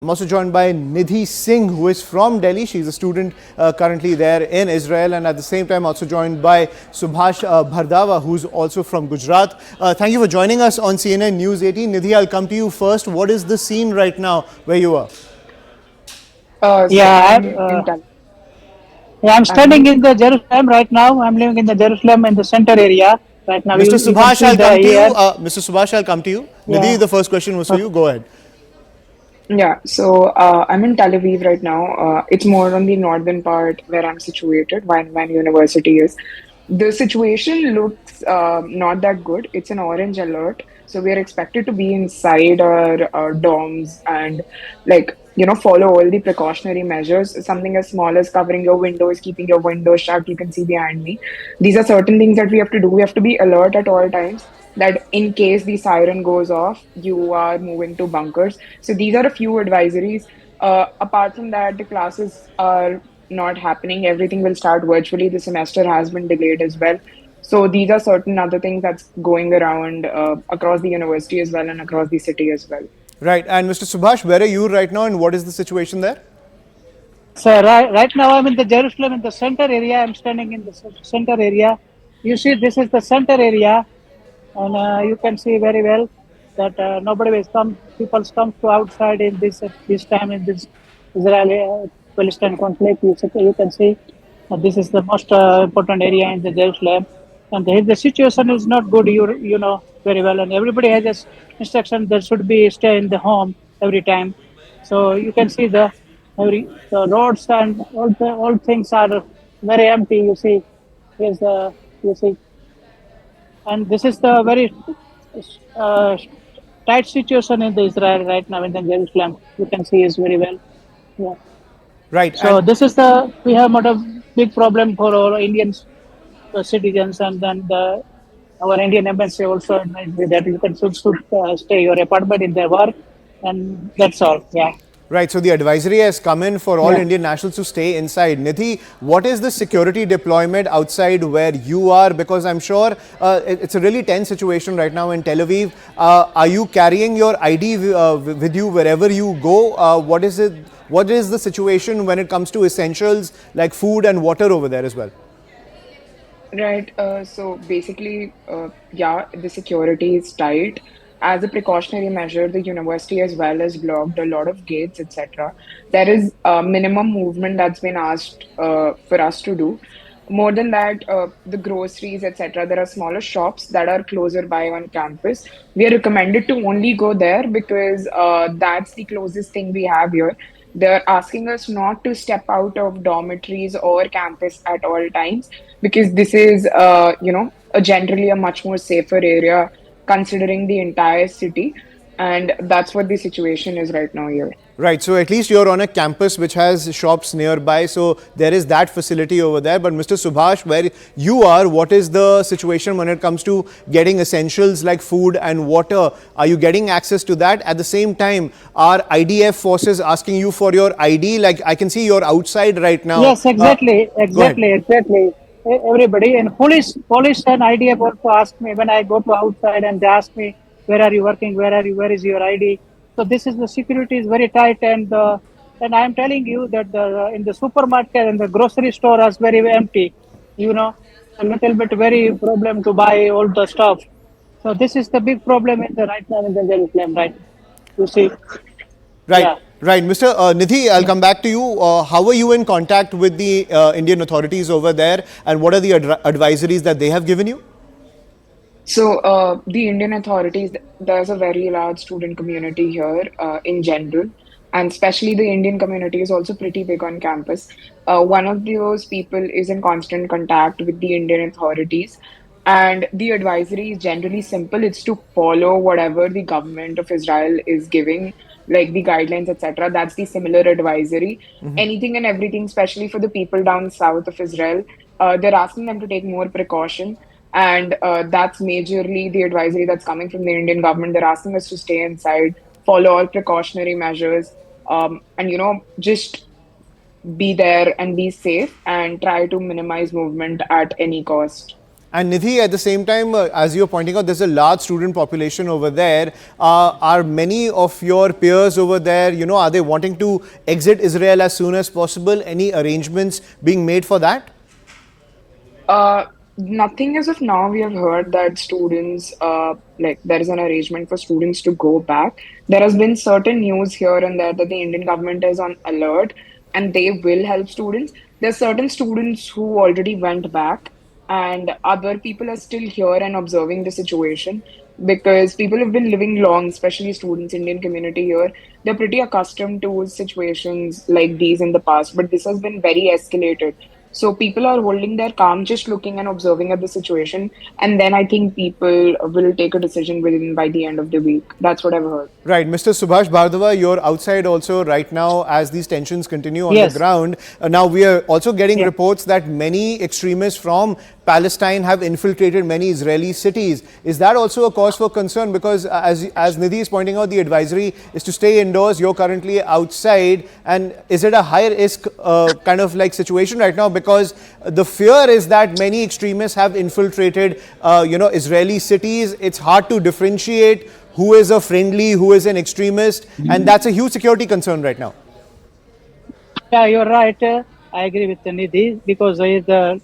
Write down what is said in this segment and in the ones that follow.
I'm also joined by Nidhi Singh, who is from Delhi. She's a student currently there in Israel, and at the same time also joined by Subhash Bharadva, who's also from Gujarat. Thank you for joining us on CNN News 18. Nidhi, I'll come to you first. What is the scene right now where you are? So Yeah, I'm I'm standing in the Jerusalem right now. I'm living in the Jerusalem in the center area right now. Mr. You can Subhash, see I'll the come to you. here. Mr. Subhash, I'll come to you. Nidhi, Yeah. the first question was for Okay. you. Go ahead. yeah. I'm in Tel Aviv right now. It's more on the northern part where I'm situated. When university is. The situation looks not that good. It's an orange alert, so we are expected to be inside our dorms and follow all the precautionary measures. Something as small as covering your windows, keeping your windows shut. You can see behind me. These are certain things that we have to do. We have to be alert at all times. That in case the siren goes off, you are moving to bunkers. So these are a few advisories. Apart from that, the classes are not happening. Everything will start virtually. The semester has been delayed as well. So these are certain other things that's going around across the university as well and across the city as well. Right. And Mr. Subhash, where are you right now, and what is the situation there? So right now I'm in the Jerusalem in the center area. I'm standing in the center area. You see, this is the center area, and you can see very well that nobody will come. People come to outside in this time in this Israeli Palestine conflict. You can see this is the most important area in the Jerusalem, and the situation is not good. You know very well, and everybody has this instruction that should be stay in the home every time. So you can see the roads and all things are very empty. You see, here's the you see, and this is the very uh, tight situation in the Israel right now in the Jerusalem. You can see is very well. Yeah. Right. So And this is the we have not a big problem for our Indian citizens, and then our Indian embassy also advised me that you can should stay your apartment in their work, and that's all. Yeah. right, so the advisory has come in for all Yeah. Indian nationals to stay inside. Nidhi, what is the security deployment outside where you are? Because I'm sure it's a really tense situation right now in Tel Aviv. Are you carrying your ID with you wherever you go? What is it? What is the situation when it comes to essentials like food and water over there as well? Right. So basically, yeah, the security is tight. As a precautionary measure, the university as well has blocked a lot of gates, etc. There is a minimum movement that's been asked for us to do. More than that, the groceries, etc. There are smaller shops that are closer by on campus. We are recommended to only go there because that's the closest thing we have here. They're asking us not to step out of dormitories or campus at all times because this is, generally a much more safer area considering the entire city. And that's what the situation is right now here. Right, so at least you're on a campus which has shops nearby, so there is that facility over there. But Mr. Subhash, where you are, what is the situation when it comes to getting essentials like food and water? Are you getting access to that? At the same time, are IDF forces asking you for your ID? Like I can see you're outside right now. Yes, exactly, Go ahead. exactly, exactly. Everybody and police and IDF also ask me when I go to outside, and they ask me where are you working, where is your ID. So this is the security is very tight, and I am telling you that in the supermarket and the grocery store is very empty. You know, a little bit very problem to buy all the stuff. So this is the big problem in the right now in the Jerusalem, right? You see, Right, yeah. right. Mr. Nidhi, I'll come back to you. How are you in contact with the Indian authorities over there, and what are the advisories that they have given you? So, the Indian authorities, there's a very large student community here in general, and especially the Indian community is also pretty big on campus. One of those people is in constant contact with the Indian authorities, and the advisory is generally simple. It's to follow whatever the government of Israel is giving, like the guidelines, etc. That's the similar advisory. Anything and everything, especially for the people down south of Israel, they're asking them to take more precaution and that's majorly the advisory that's coming from the Indian government. They're asking us to stay inside, follow all precautionary measures, and just be there and be safe and try to minimize movement at any cost. And Nidhi, at the same time, as you're pointing out, there's a large student population over there. Are many of your peers over there, are they wanting to exit Israel as soon as possible? Any arrangements being made for that? Nothing as of now. We have heard that students, like there is an arrangement for students to go back. There has been certain news here and there that the Indian government is on alert and they will help students. There are certain students who already went back, and other people are still here and observing the situation because people have been living long, especially students, Indian community here. They're pretty accustomed to situations like these in the past, but this has been very escalated. So people are holding their calm, just looking and observing at the situation, and then I think people will take a decision within by the end of the week. That's what I've heard. Right, Mr. Subhash Bharadva, you're outside also right now as these tensions continue on the Yes. ground. Now, we are also getting Yeah. reports that many extremists from Palestine have infiltrated many Israeli cities. Is that also a cause for concern? Because as Nidhi is pointing out, the advisory is to stay indoors. You're currently outside. And is it a high risk kind of like situation right now? Because the fear is that many extremists have infiltrated, Israeli cities. It's hard to differentiate who is a friendly, who is an extremist, and that's a huge security concern right now. Yeah, you're right. I agree with Nidhi because the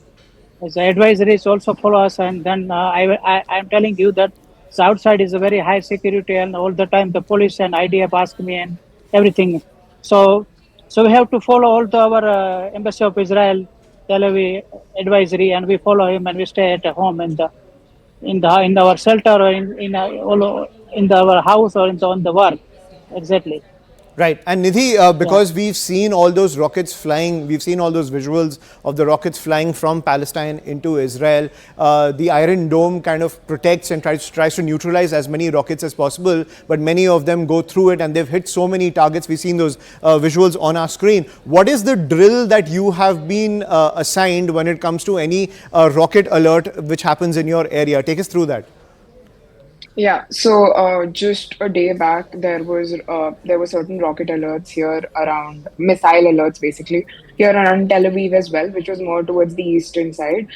advisories also follow us, and then I'm telling you that the outside is a very high security, and all the time the police and IDF ask me and everything. So, so we have to follow all our embassy of Israel, Tel Aviv advisory, and we follow him, and we stay at home in our shelter or our house or on the work. Exactly. Right. And Nidhi, Yeah. because we've seen all those rockets flying, we've seen all those visuals of the rockets flying from Palestine into Israel. The Iron Dome kind of protects and tries to neutralize as many rockets as possible, but many of them go through it and they've hit so many targets. We've seen those visuals on our screen. What is the drill that you have been assigned when it comes to any rocket alert which happens in your area? Take us through that. Yeah, so just a day back, there were certain rocket alerts here around missile alerts, basically here around Tel Aviv as well, which was more towards the eastern side.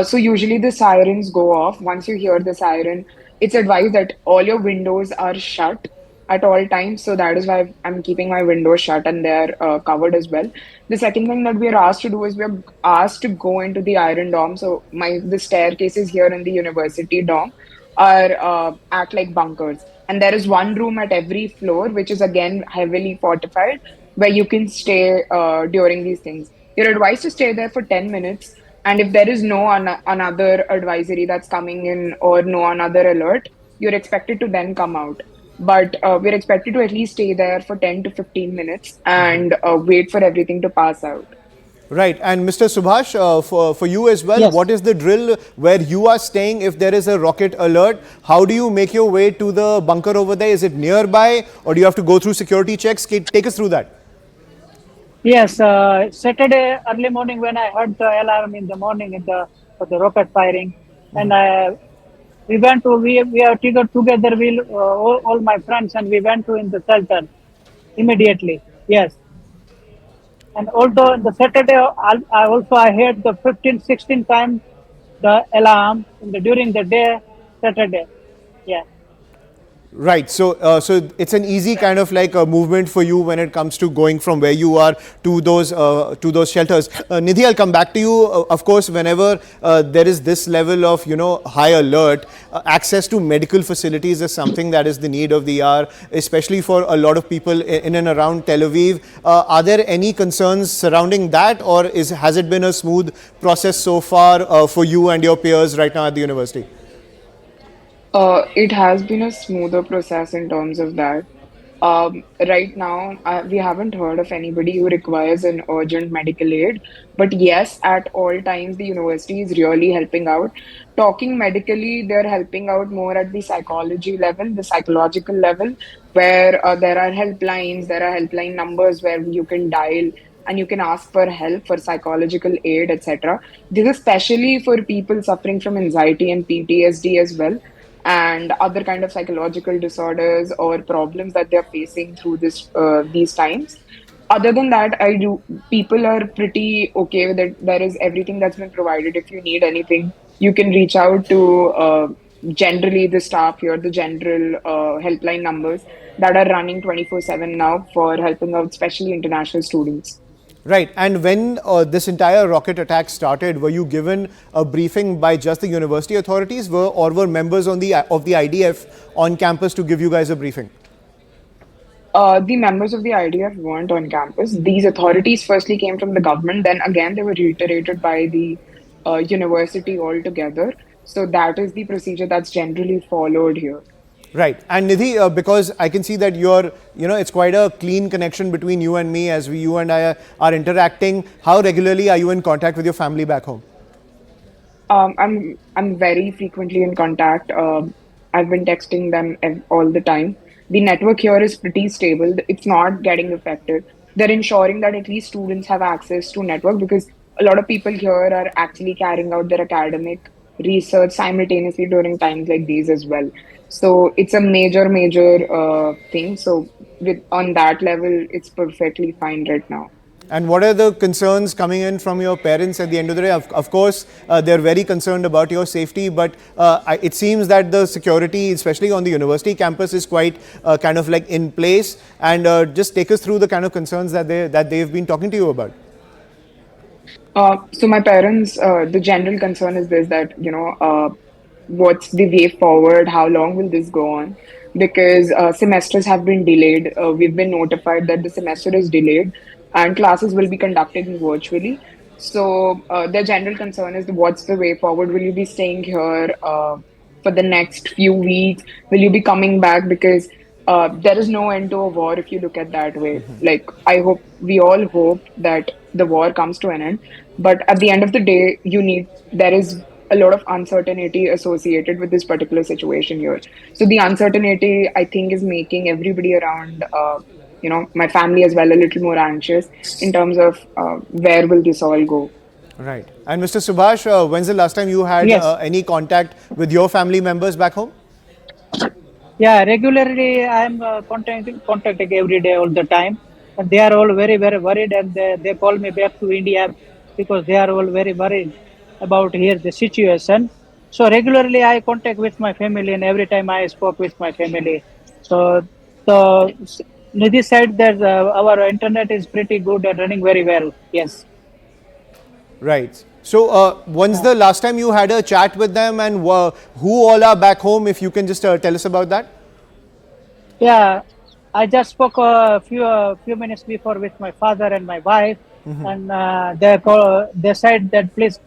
So usually the sirens go off. Once you hear the siren, it's advised that all your windows are shut at all times. So that is why I'm keeping my windows shut and they're covered as well. The second thing that we are asked to do is we are asked to go into the Iron Dome. So the staircases here in the university dome are act like bunkers. And there is one room at every floor, which is again heavily fortified, where you can stay during these things. You're advised to stay there for 10 minutes. And if there is no another advisory that's coming in or no another alert, you're expected to then come out. But we're expected to at least stay there for 10 to 15 minutes and wait for everything to pass out. Right. And Mr. Subhash, for you as well, Yes. what is the drill where you are staying if there is a rocket alert? How do you make your way to the bunker over there? Is it nearby or do you have to go through security checks? Take us through that. Yes, Saturday early morning when I heard the alarm in the morning for the rocket firing, and we are together all my friends and we went to in the shelter immediately. Yes, and although the Saturday I heard the 15, 16 times the alarm during the day Saturday. Yeah. Right. So it's an easy kind of like a movement for you when it comes to going from where you are to those shelters. Nidhi, I'll come back to you. Of course, whenever there is this level of high alert, access to medical facilities is something that is the need of the hour, especially for a lot of people in and around Tel Aviv. Are there any concerns surrounding that, or has it been a smooth process so far for you and your peers right now at the university? It has been a smoother process in terms of that. Right now, we haven't heard of anybody who requires an urgent medical aid. But yes, at all times, the university is really helping out. Talking medically, they're helping out more at the psychology level, the psychological level, where there are helpline numbers where you can dial and you can ask for help for psychological aid, etc. This is especially for people suffering from anxiety and PTSD as well and other kind of psychological disorders or problems that they're facing through these times. Other than that, I do people are pretty okay with it. There is everything that's been provided. If you need anything, You can reach out to generally the staff here, the general helpline numbers that are running 24/7 now for helping out, especially international students. Right. And when this entire rocket attack started, were you given a briefing by just the university authorities, or were members of the IDF on campus to give you guys a briefing? The members of the IDF weren't on campus. These authorities firstly came from the government, then again they were reiterated by the university altogether. So that is the procedure that's generally followed here. Right. And Nidhi, because I can see that it's quite a clean connection between you and me, as you and I are interacting. How regularly are you in contact with your family back home? I'm very frequently in contact. I've been texting them all the time. The network here is pretty stable. It's not getting affected. They're ensuring that at least students have access to network, because a lot of people here are actually carrying out their academic research simultaneously during times like these as well. So it's a major thing. So with on that level, it's perfectly fine right now. And what are the concerns coming in from your parents at the end of the day? Of course, they're very concerned about your safety, but it seems that the security, especially on the university campus, is quite kind of like in place. And just take us through the kind of concerns that they've been talking to you about. So my parents, the general concern is this, that, what's the way forward? How long will this go on? Because semesters have been delayed. We've been notified that the semester is delayed and classes will be conducted virtually. So their general concern is, what's the way forward? Will you be staying here for the next few weeks? Will you be coming back? Because there is no end to a war if you look at that way. Like, we all hope that the war comes to an end. But at the end of the day, there is a lot of uncertainty associated with this particular situation here. So the uncertainty, I think, is making everybody around, my family as well, a little more anxious in terms of where will this all go. Right. And Mr. Subhash, when's the last time you had Yes. any contact with your family members back home? Yeah, regularly I am contacting every day, all the time, and they are all very, very worried, and they call me back to India because they are all very worried about here the situation. So regularly I contact with my family, and every time I spoke with my family. So Nidhi said that our internet is pretty good and running very well. Yes. Right. So, when's the last time you had a chat with them, and who all are back home? If you can just tell us about that. Yeah, I just spoke a few minutes before with my father and my wife, and they said that, please,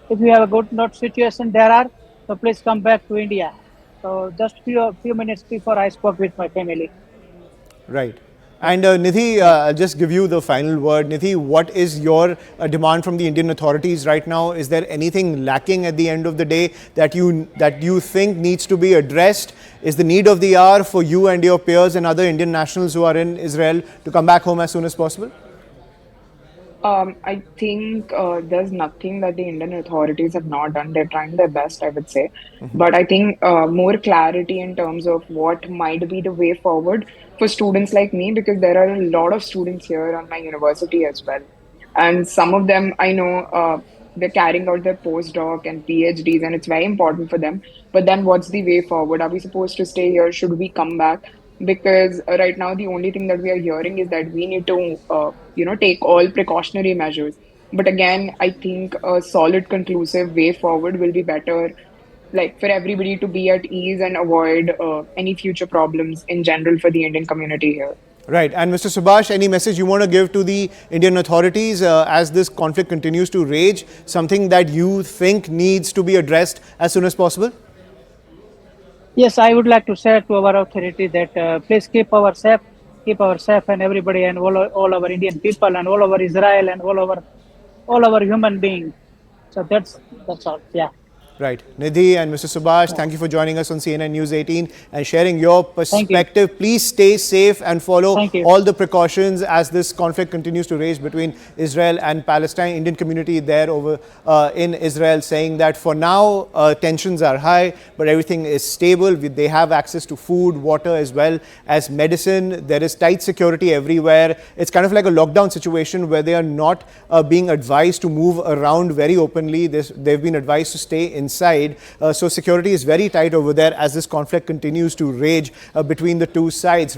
if you have a good note situation so please come back to India. So just few minutes before I spoke with my family. Right. And Nidhi, I'll just give you the final word. Nidhi, what is your demand from the Indian authorities right now? Is there anything lacking at the end of the day that you think needs to be addressed? Is the need of the hour for you and your peers and other Indian nationals who are in Israel to come back home as soon as possible? I think there's nothing that the Indian authorities have not done. They're trying their best, I would say. But I think more clarity in terms of what might be the way forward for students like me, because there are a lot of students here on my university as well. And some of them, I know, they're carrying out their postdoc and PhDs, and it's very important for them. But then what's the way forward? Are we supposed to stay here? Should we come back? Because right now the only thing that we are hearing is that we need to take all precautionary measures. But again, I think a solid conclusive way forward will be better, like for everybody to be at ease and avoid any future problems in general for the Indian community here. Right. And Mr. Subhash, any message you want to give to the Indian authorities as this conflict continues to rage? Something that you think needs to be addressed as soon as possible? Yes, I would like to say to our authority that please keep our safe, and everybody, and all our Indian people, and all over Israel, and all our human beings. So that's all. Yeah. Right. Nidhi and Mr. Subhash, thank you for joining us on CNN News 18 and sharing your perspective. Please stay safe and follow all the precautions as this conflict continues to rage between Israel and Palestine. Indian community there over in Israel saying that for now tensions are high, but everything is stable. They have access to food, water, as well as medicine. There is tight security everywhere. It's kind of like a lockdown situation where they are not being advised to move around very openly. They've been advised to stay inside. So security is very tight over there as this conflict continues to rage between the two sides.